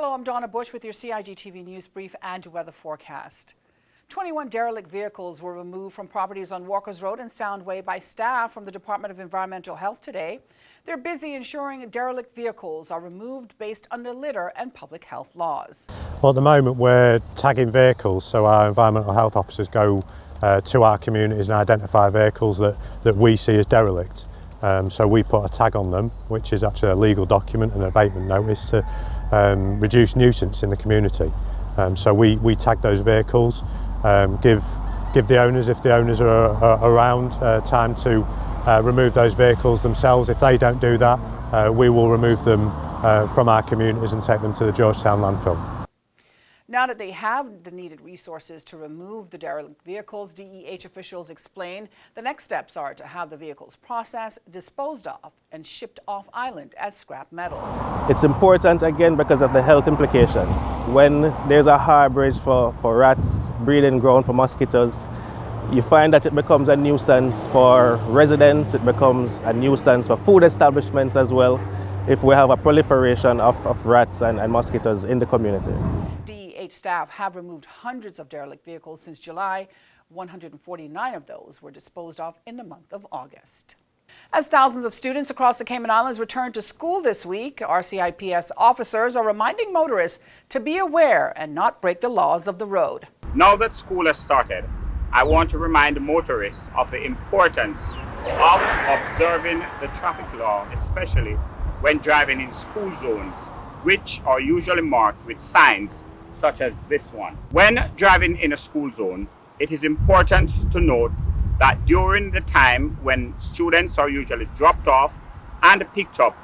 Hello, I'm Donna Bush with your CIG TV News Brief and weather forecast. 21 derelict vehicles were removed from properties on Walkers Road and Soundway by staff from the Department of Environmental Health today. They're busy ensuring derelict vehicles are removed based on the litter and public health laws. Well, at the moment we're tagging vehicles, so our environmental health officers go to our communities and identify vehicles that we see as derelict. So we put a tag on them, which is actually a legal document and an abatement notice to reduce nuisance in the community. So we tag those vehicles, give the owners, if the owners are around, time to remove those vehicles themselves. If they don't do that, we will remove them from our communities and take them to the Georgetown landfill. Now that they have the needed resources to remove the derelict vehicles, DEH officials explain the next steps are to have the vehicles processed, disposed of, and shipped off island as scrap metal. It's important again because of the health implications. When there's a harborage for rats, breeding ground for mosquitoes, you find that it becomes a nuisance for residents, it becomes a nuisance for food establishments as well, if we have a proliferation of rats and mosquitoes in the community. DEH staff have removed hundreds of derelict vehicles since July. 149 of those were disposed of in the month of August. As thousands of students across the Cayman Islands return to school this week, RCIPS officers are reminding motorists to be aware and not break the laws of the road. Now that school has started, I want to remind motorists of the importance of observing the traffic law, especially when driving in school zones, which are usually marked with signs such as this one. When driving in a school zone, it is important to note that during the time when students are usually dropped off and picked up,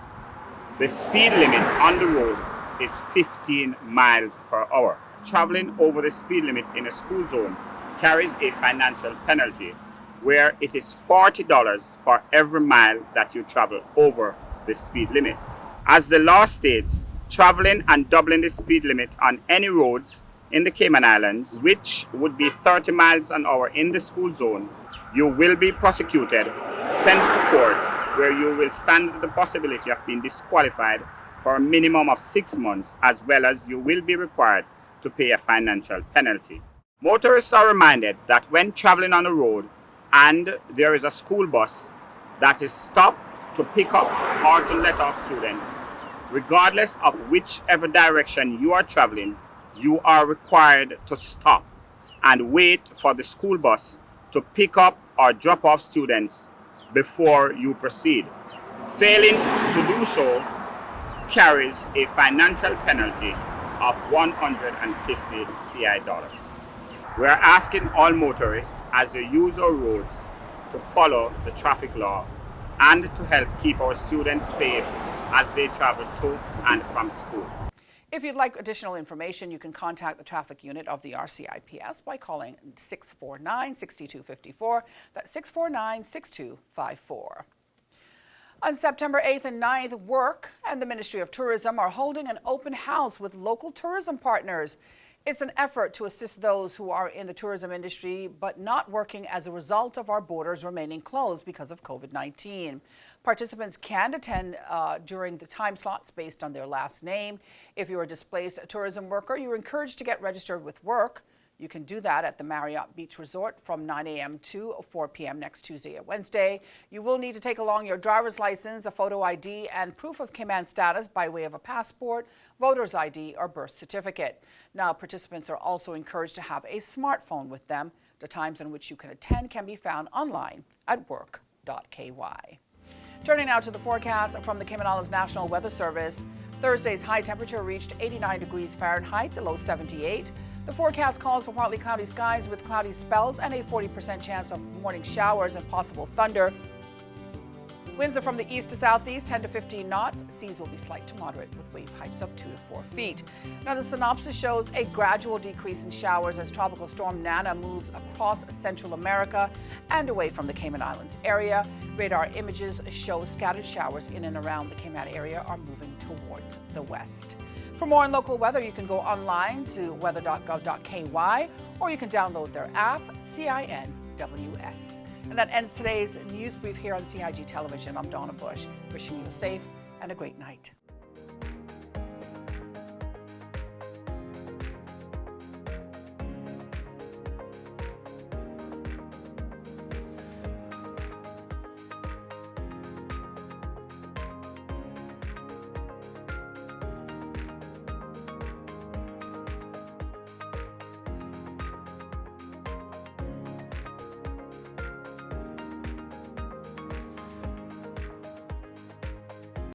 the speed limit on the road is 15 miles per hour. Traveling over the speed limit in a school zone carries a financial penalty where it is $40 for every mile that you travel over the speed limit. As the law states, traveling and doubling the speed limit on any roads in the Cayman Islands, which would be 30 miles an hour in the school zone, you will be prosecuted, sent to court, where you will stand the possibility of being disqualified for a minimum of 6 months, as well as you will be required to pay a financial penalty. Motorists are reminded that when traveling on the road and there is a school bus that is stopped to pick up or to let off students, regardless of whichever direction you are traveling, you are required to stop and wait for the school bus to pick up or drop off students before you proceed. Failing to do so carries a financial penalty of 150 CI dollars. We are asking all motorists as they use our roads to follow the traffic law and to help keep our students safe as they travel to and from school. If you'd like additional information, you can contact the traffic unit of the RCIPS by calling 649-6254. That's 649-6254. On September 8th and 9th, Work and the Ministry of Tourism are holding an open house with local tourism partners. It's an effort to assist those who are in the tourism industry but not working as a result of our borders remaining closed because of COVID-19. Participants can attend during the time slots based on their last name. If you're a displaced tourism worker, you're encouraged to get registered with Work. You can do that at the Marriott Beach Resort from 9 a.m. to 4 p.m. next Tuesday and Wednesday. You will need to take along your driver's license, a photo ID, and proof of Cayman status by way of a passport, voter's ID, or birth certificate. Now, participants are also encouraged to have a smartphone with them. The times in which you can attend can be found online at work.ky. Turning now to the forecast from the Cayman Islands National Weather Service. Thursday's high temperature reached 89 degrees Fahrenheit, the low 78. The forecast calls for partly cloudy skies with cloudy spells and a 40% chance of morning showers and possible thunder. Winds are from the east to southeast, 10 to 15 knots. Seas will be slight to moderate with wave heights of 2 to 4 feet. Now, the synopsis shows a gradual decrease in showers as Tropical Storm Nana moves across Central America and away from the Cayman Islands area. Radar images show scattered showers in and around the Cayman area are moving towards the west. For more on local weather, you can go online to weather.gov.ky or you can download their app, CINWS. And that ends today's news brief here on CIG Television. I'm Donna Bush, wishing you a safe and a great night.